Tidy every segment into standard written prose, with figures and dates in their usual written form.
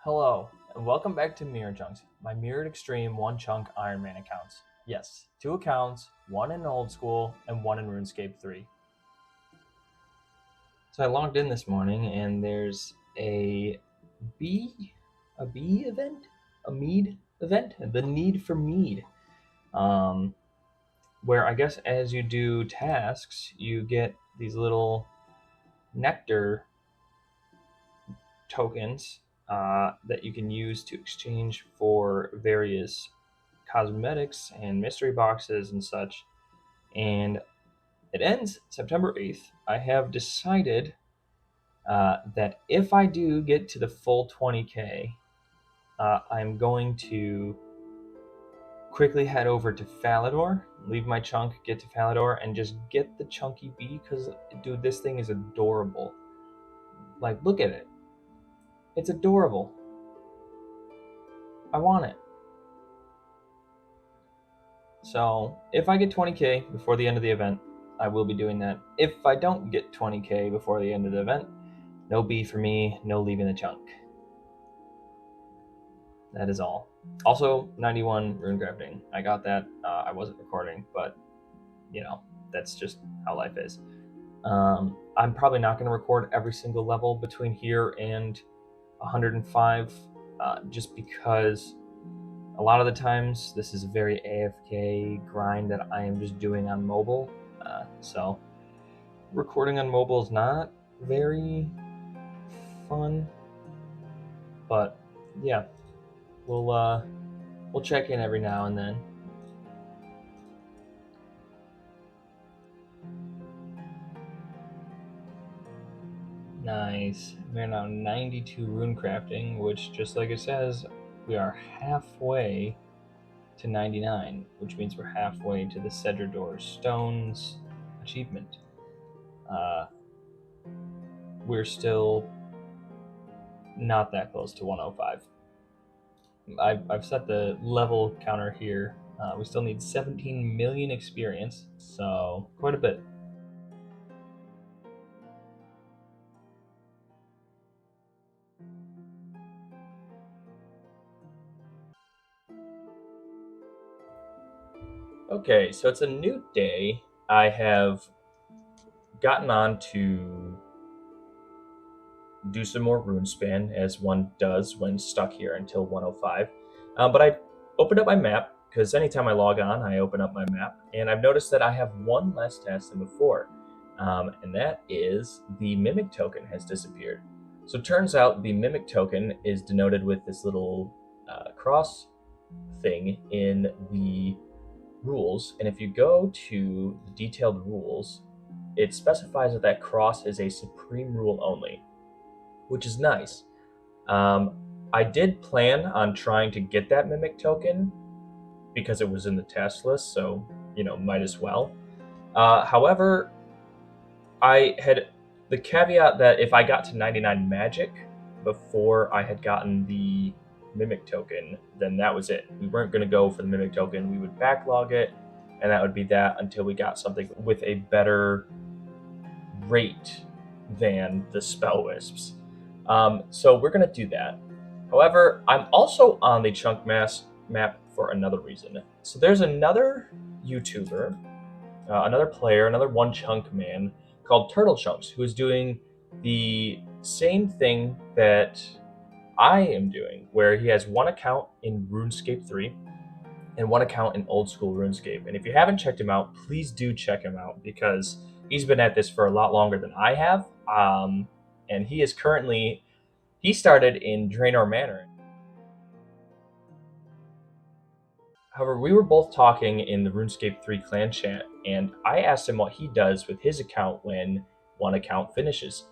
Hello, and welcome back to Mirror Chunks, my Mirrored Extreme one chunk Iron Man accounts. Yes, 2 accounts, one in Old School and one in RuneScape 3. So I logged in this morning and there's a bee event? A mead event? The need for mead. Where I guess as you do tasks, you get these little nectar tokens that you can use to exchange for various cosmetics and mystery boxes and such. And it ends September 8th. I have decided that if I do get to the full 20K, I'm going to quickly head over to Falador, leave my chunk, get to Falador, and just get the chunky bee because, dude, this thing is adorable. Like, look at it. It's adorable. I want it. So if I get 20K before the end of the event, I will be doing that. If I don't get 20K before the end of the event, no B for me, no leaving the chunk. That is all. Also, 91 rune crafting. I got that. I wasn't recording, but you know, that's just how life is. I'm probably not going to record every single level between here and 105, just because a lot of the times this is a very AFK grind that I am just doing on mobile. So recording on mobile is not very fun, but yeah, we'll check in every now and then. Nice. We're now 92 rune crafting, which, just like it says, we are halfway to 99, which means we're halfway to the Cedrador Stones achievement. We're still not that close to 105. I've set the level counter here. We still need 17 million experience, so quite a bit. Okay, so it's a new day. I have gotten on to do some more Runespan, as one does when stuck here until 105. But I opened up my map, because anytime I log on, I open up my map, and I've noticed that I have one less task than before, and that is the Mimic token has disappeared. So it turns out the Mimic token is denoted with this little cross thing in the rules, and if you go to the detailed rules, it specifies that that cross is a supreme rule only, which is nice. I did plan on trying to get that Mimic token because it was in the task list, so, might as well. However, I had the caveat that if I got to 99 magic before I had gotten the Mimic token, then that was it. We weren't going to go for the Mimic token. We would backlog it, and that would be that until we got something with a better rate than the Spell Wisps. So we're going to do that. However, I'm also on the chunk mass map for another reason. So there's another YouTuber, another player, another one chunk man called Turtle Chunks, who is doing the same thing that I am doing, where he has one account in RuneScape 3 and one account in Old School Runescape. And if you haven't checked him out, please do check him out, because he's been at this for a lot longer than I have. And he started in Draenor Manor. However, we were both talking in the RuneScape 3 clan chat, and I asked him what he does with his account when one account finishes.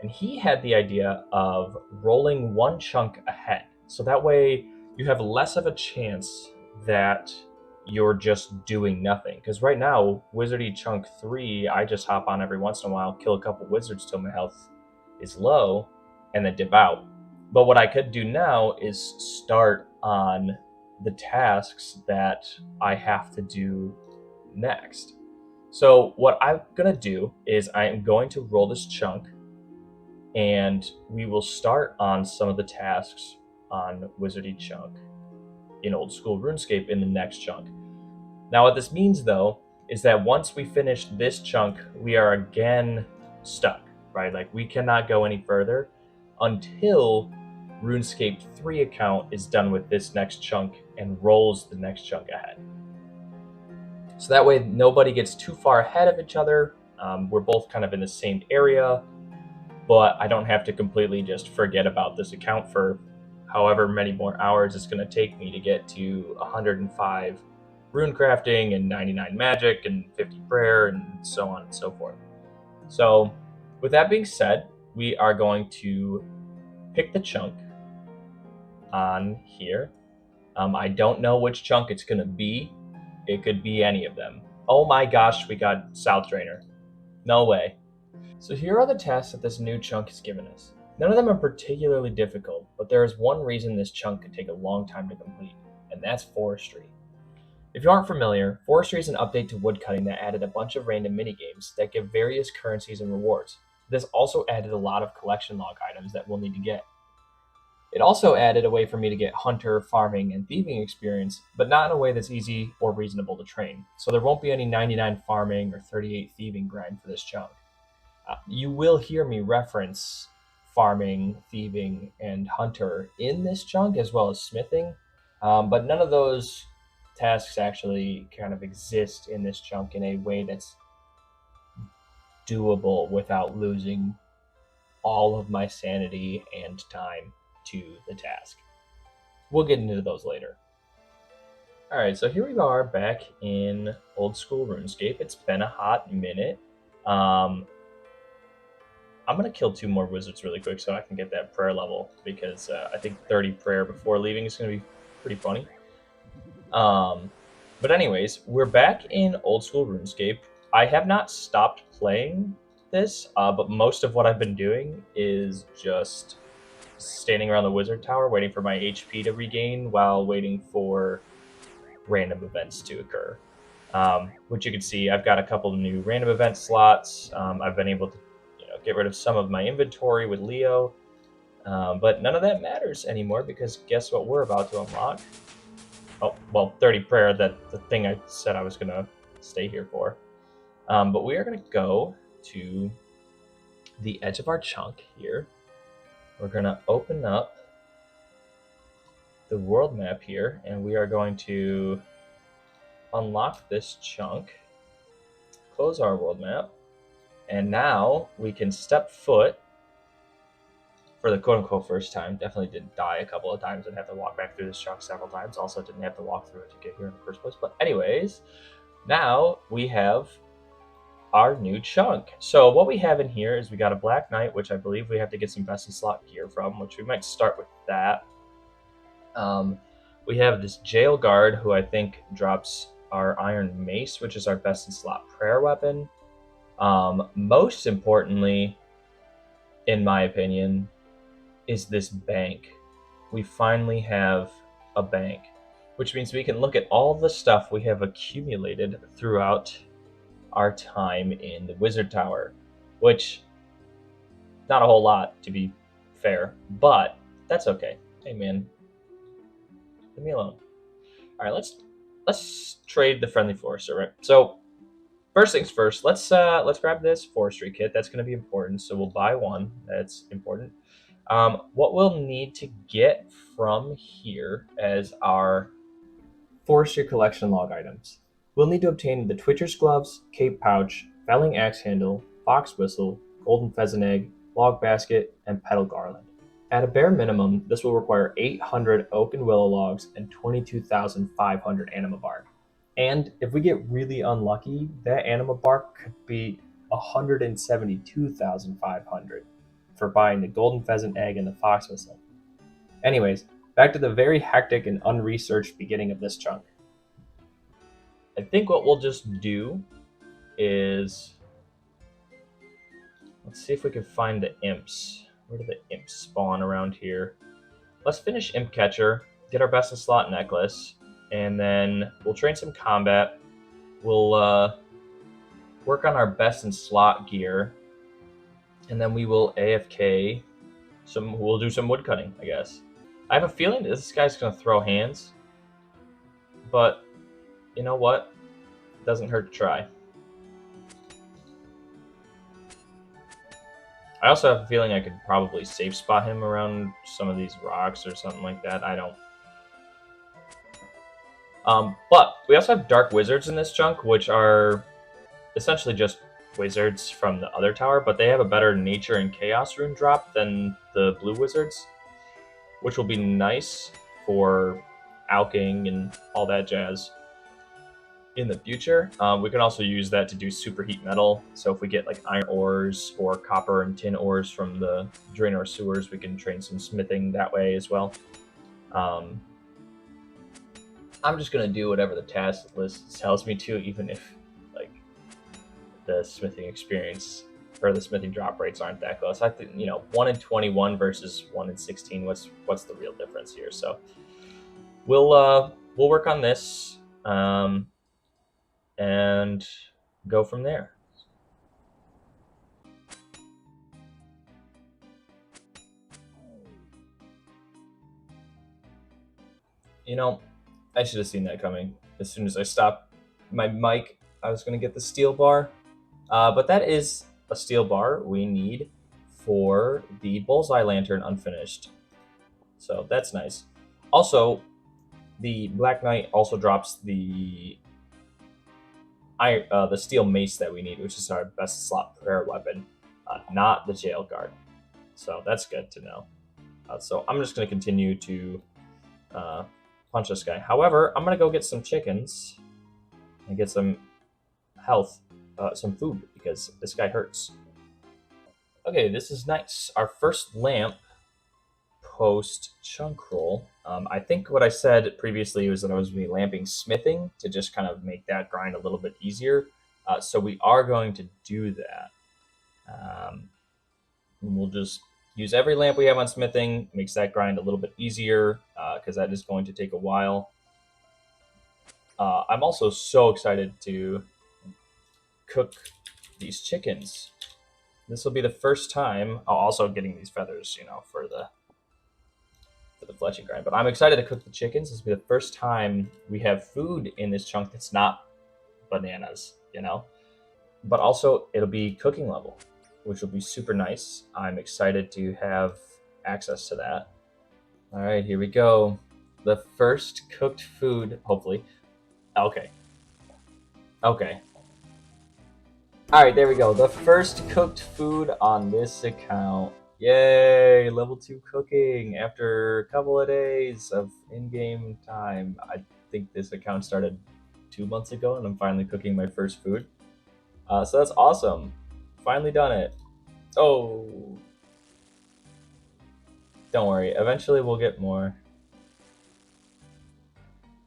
And he had the idea of rolling one chunk ahead. So that way you have less of a chance that you're just doing nothing. Because right now, Wizardy Chunk 3, I just hop on every once in a while, kill a couple wizards till my health is low, and then dip out. But what I could do now is start on the tasks that I have to do next. So what I'm going to do is I am going to roll this chunk, and we will start on some of the tasks on Wizardy chunk in Old School Runescape in the next chunk. Now what this means though is that once we finish this chunk, we are again stuck, right? Like we cannot go any further until RuneScape 3 account is done with this next chunk and rolls the next chunk ahead. So that way nobody gets too far ahead of each other. We're both kind of in the same area, but I don't have to completely just forget about this account for however many more hours it's going to take me to get to 105 rune crafting and 99 magic and 50 prayer and so on and so forth. So with that being said, we are going to pick the chunk on here. I don't know which chunk it's going to be. It could be any of them. Oh my gosh, we got South Drainer. No way. So here are the tasks that this new chunk has given us. None of them are particularly difficult, but there is one reason this chunk could take a long time to complete, and that's Forestry. If you aren't familiar, Forestry is an update to woodcutting that added a bunch of random minigames that give various currencies and rewards. This also added a lot of collection log items that we'll need to get. It also added a way for me to get hunter, farming, and thieving experience, but not in a way that's easy or reasonable to train. So there won't be any 99 farming or 38 thieving grind for this chunk. You will hear me reference farming, thieving, and hunter in this chunk, as well as smithing, but none of those tasks actually kind of exist in this chunk in a way that's doable without losing all of my sanity and time to the task. We'll get into those later. Alright, so here we are back in Old School RuneScape. It's been a hot minute. I'm going to kill 2 more wizards really quick so I can get that prayer level, because I think 30 prayer before leaving is going to be pretty funny. But anyways, we're back in Old School RuneScape. I have not stopped playing this, but most of what I've been doing is just standing around the wizard tower waiting for my HP to regain while waiting for random events to occur. Which you can see, I've got a couple of new random event slots. I've been able to get rid of some of my inventory with Leo, but none of that matters anymore, because guess what we're about to unlock? Oh, well, 30 prayer, that the thing I said I was going to stay here for. But we are going to go to the edge of our chunk here. We're going to open up the world map here, and we are going to unlock this chunk, close our world map, and now we can step foot for the quote-unquote first time. Definitely did die a couple of times and have to walk back through this chunk several times. Also didn't have to walk through it to get here in the first place. But anyways, now we have our new chunk. So what we have in here is we got a Black Knight, which I believe we have to get some best in slot gear from, which we might start with that. We have this Jail Guard, who I think drops our Iron Mace, which is our best in slot prayer weapon. Most importantly, in my opinion, is this bank. We finally have a bank, which means we can look at all the stuff we have accumulated throughout our time in the Wizard Tower, which not a whole lot, to be fair, but that's okay. Hey man, leave me alone. All right, let's trade the friendly forester, right? So first things first, let's grab this forestry kit. That's going to be important, so we'll buy one. That's important. What we'll need to get from here as our forestry collection log items. We'll need to obtain the Twitcher's Gloves, Cape Pouch, Felling Axe Handle, Fox Whistle, Golden Pheasant Egg, Log Basket, and Petal Garland. At a bare minimum, this will require 800 oak and willow logs and 22,500 anima bark. And if we get really unlucky, that anima bark could be 172,500 for buying the Golden Pheasant Egg and the Fox Whistle. Anyways, back to the very hectic and unresearched beginning of this chunk. I think what we'll just do is, let's see if we can find the imps. Where do the imps spawn around here? Let's finish Imp Catcher, get our best in slot necklace, and then we'll train some combat. We'll work on our best in slot gear, and then we will AFK. We'll do some wood cutting, I guess. I have a feeling that this guy's going to throw hands, but you know what? It doesn't hurt to try. I also have a feeling I could probably safe spot him around some of these rocks or something like that. I don't. But we also have dark wizards in this chunk, which are essentially just wizards from the other tower, but they have a better nature and chaos rune drop than the blue wizards, which will be nice for alking and all that jazz in the future. We can also use that to do superheat metal. So if we get like iron ores or copper and tin ores from the Draenor sewers, we can train some smithing that way as well. I'm just gonna do whatever the task list tells me to, even if like the smithing experience or the smithing drop rates aren't that close. I think 1 in 21 versus 1 in 16. What's the real difference here? So we'll work on this and go from there. I should have seen that coming. As soon as I stopped my mic, I was going to get the steel bar. But that is a steel bar we need for the bullseye lantern unfinished. So that's nice. Also, the Black Knight also drops the steel mace that we need, which is our best slot prayer weapon, not the jail guard. So that's good to know. So I'm just going to continue to punch this guy. However, I'm going to go get some chickens and get some health, some food, because this guy hurts. Okay, this is nice. Our first lamp post chunk roll. I think what I said previously was that I was going to be lamping smithing to just kind of make that grind a little bit easier. So we are going to do that. We'll just use every lamp we have on smithing, makes that grind a little bit easier, because that is going to take a while. I'm also so excited to cook these chickens. This will be the first time. Also getting these feathers, for the fletching grind. But I'm excited to cook the chickens. This will be the first time we have food in this chunk that's not bananas, But also it'll be cooking level, which will be super nice. I'm excited to have access to that. All right, here we go. The first cooked food, hopefully. Okay. All right, there we go. The first cooked food on this account. Yay, level 2 cooking after a couple of days of in-game time. I think this account started 2 months ago, and I'm finally cooking my first food. So that's awesome. Finally done it. Oh. Don't worry, eventually we'll get more.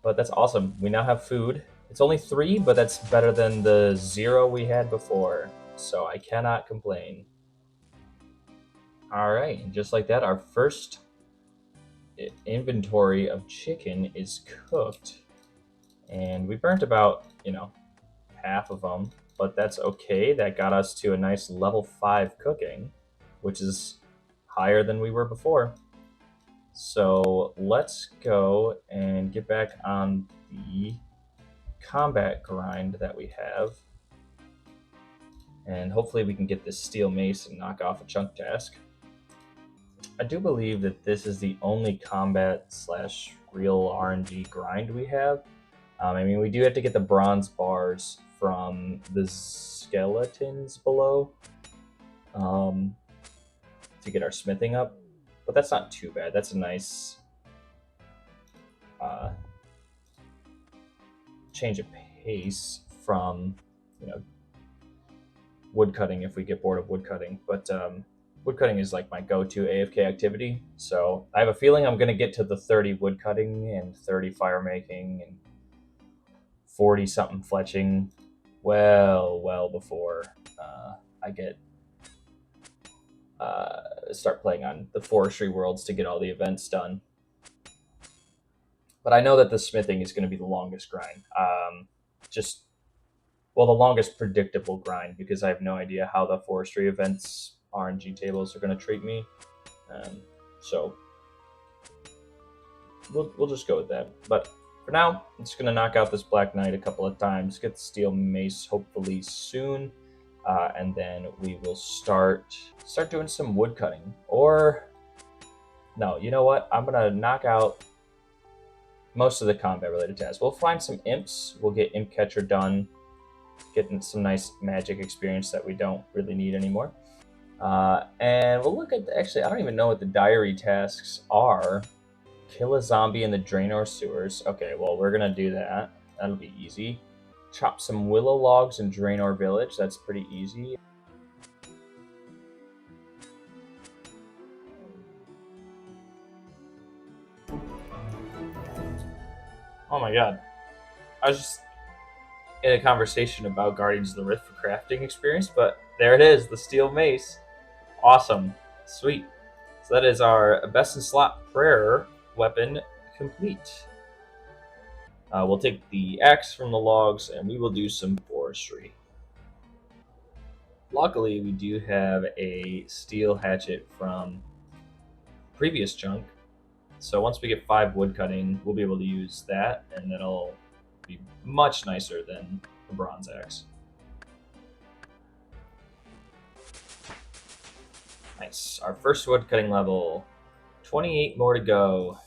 But that's awesome. We now have food. It's only 3, but that's better than the 0 we had before. So I cannot complain. All right, and just like that, our first inventory of chicken is cooked. And we burnt about, half of them, but that's okay. That got us to a nice level 5 cooking, which is higher than we were before. So let's go and get back on the combat grind that we have. And hopefully we can get this steel mace and knock off a chunk task. I do believe that this is the only combat / real RNG grind we have. We do have to get the bronze bars from the skeletons below to get our smithing up, but that's not too bad. That's a nice change of pace from woodcutting if we get bored of woodcutting. But woodcutting is like my go-to AFK activity, so I have a feeling I'm going to get to the 30 woodcutting and 30 fire making and 40 something fletching well before I get start playing on the forestry worlds to get all the events done. But I know that the smithing is going to be the longest grind. The longest predictable grind, because I have no idea how the forestry events RNG tables are going to treat me. So we'll just go with that. But for now, I'm just gonna knock out this Black Knight a couple of times, get the Steel Mace hopefully soon, and then we will start doing some wood cutting. Or no, you know what? I'm gonna knock out most of the combat related tasks. We'll find some imps. We'll get Imp Catcher done, getting some nice magic experience that we don't really need anymore. And we'll look at actually, I don't even know what the diary tasks are. Kill a zombie in the Draenor sewers. Okay, well, we're gonna do that. That'll be easy. Chop some willow logs in Draenor village. That's pretty easy. Oh my god. I was just in a conversation about Guardians of the Rift for crafting experience, but there it is, the steel mace. Awesome. Sweet. So that is our best in slot prayer weapon complete. We'll take the axe from the logs and we will do some forestry. Luckily, we do have a steel hatchet from previous chunk. So once we get 5 wood cutting, we'll be able to use that, and that'll be much nicer than the bronze axe. Nice. Our first wood cutting level. 28 more to go.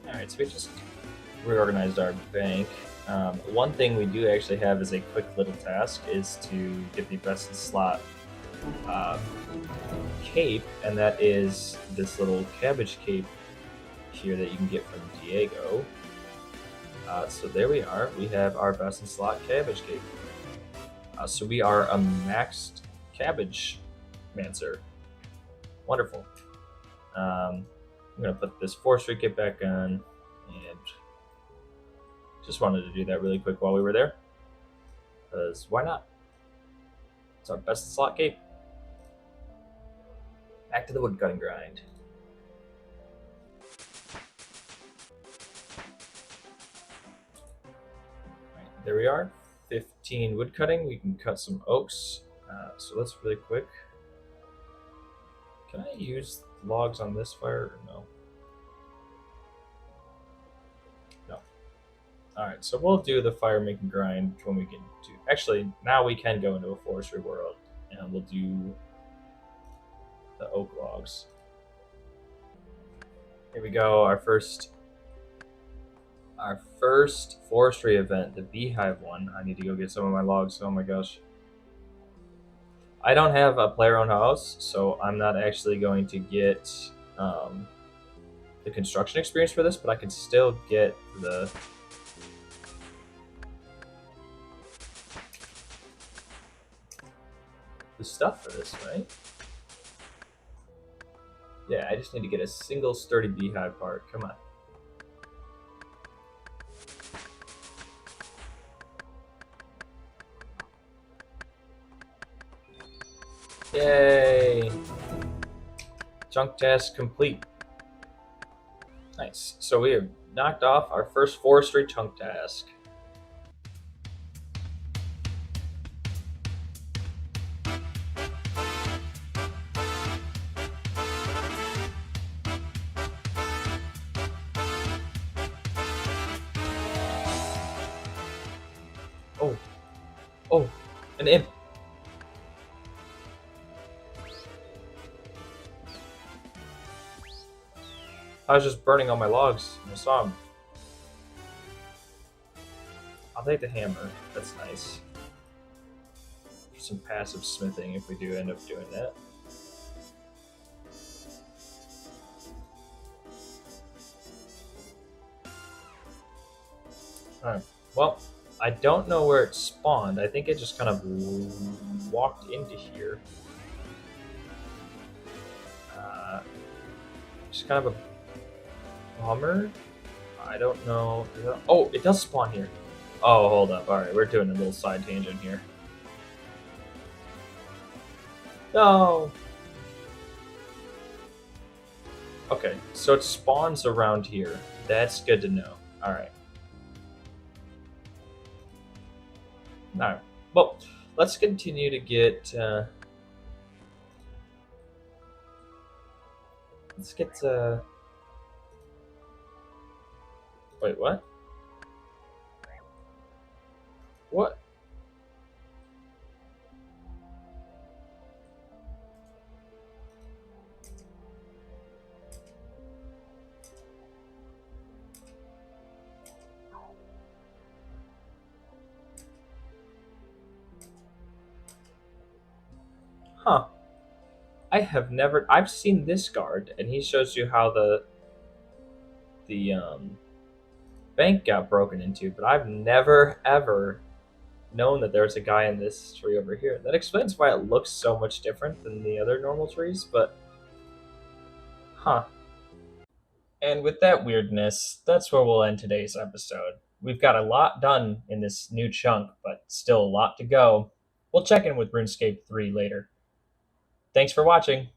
Alright, so we just reorganized our bank. One thing we do actually have as a quick little task is to get the best in slot cape, and that is this little cabbage cape here that you can get from Diego. So there we are. We have our best in slot cabbage cape. So we are a maxed cabbage mancer. Wonderful. I'm gonna put this forestry kit back on, and just wanted to do that really quick while we were there, because why not? It's our best in slot cape. Back to the woodcutting grind. Right, there we are. 15 woodcutting. We can cut some oaks. So let's really quick. Can I use logs on this fire or no? No. Alright, so we'll do the fire making grind when we get to... Actually, now we can go into a forestry world, and we'll do the oak logs. Here we go, our first forestry event, the beehive one. I need to go get some of my logs. Oh my gosh. I don't have a player-owned house, so I'm not actually going to get the construction experience for this, but I can still get the stuff for this, right? Yeah, I just need to get a single sturdy beehive part. Come on. Yay! Chunk task complete. Nice. So we have knocked off our first forestry chunk task. Oh, an imp. I was just burning all my logs and I saw him. I'll take the hammer. That's nice. Some passive smithing if we do end up doing that. Alright, well, I don't know where it spawned. I think it just kind of walked into here. Just kind of a bummer. I don't know. Oh, it does spawn here. Oh, hold up. Alright, we're doing a little side tangent here. No! Okay, so it spawns around here. That's good to know. All right. All right. Well, let's continue to get. Let's get. Wait, what? What? Huh. I have never. I've seen this guard, and he shows you how the bank got broken into, but I've never ever known that there's a guy in this tree over here. That explains why it looks so much different than the other normal trees, but huh. And with that weirdness, that's where we'll end today's episode. We've got a lot done in this new chunk, but still a lot to go. We'll check in with RuneScape 3 later. Thanks for watching.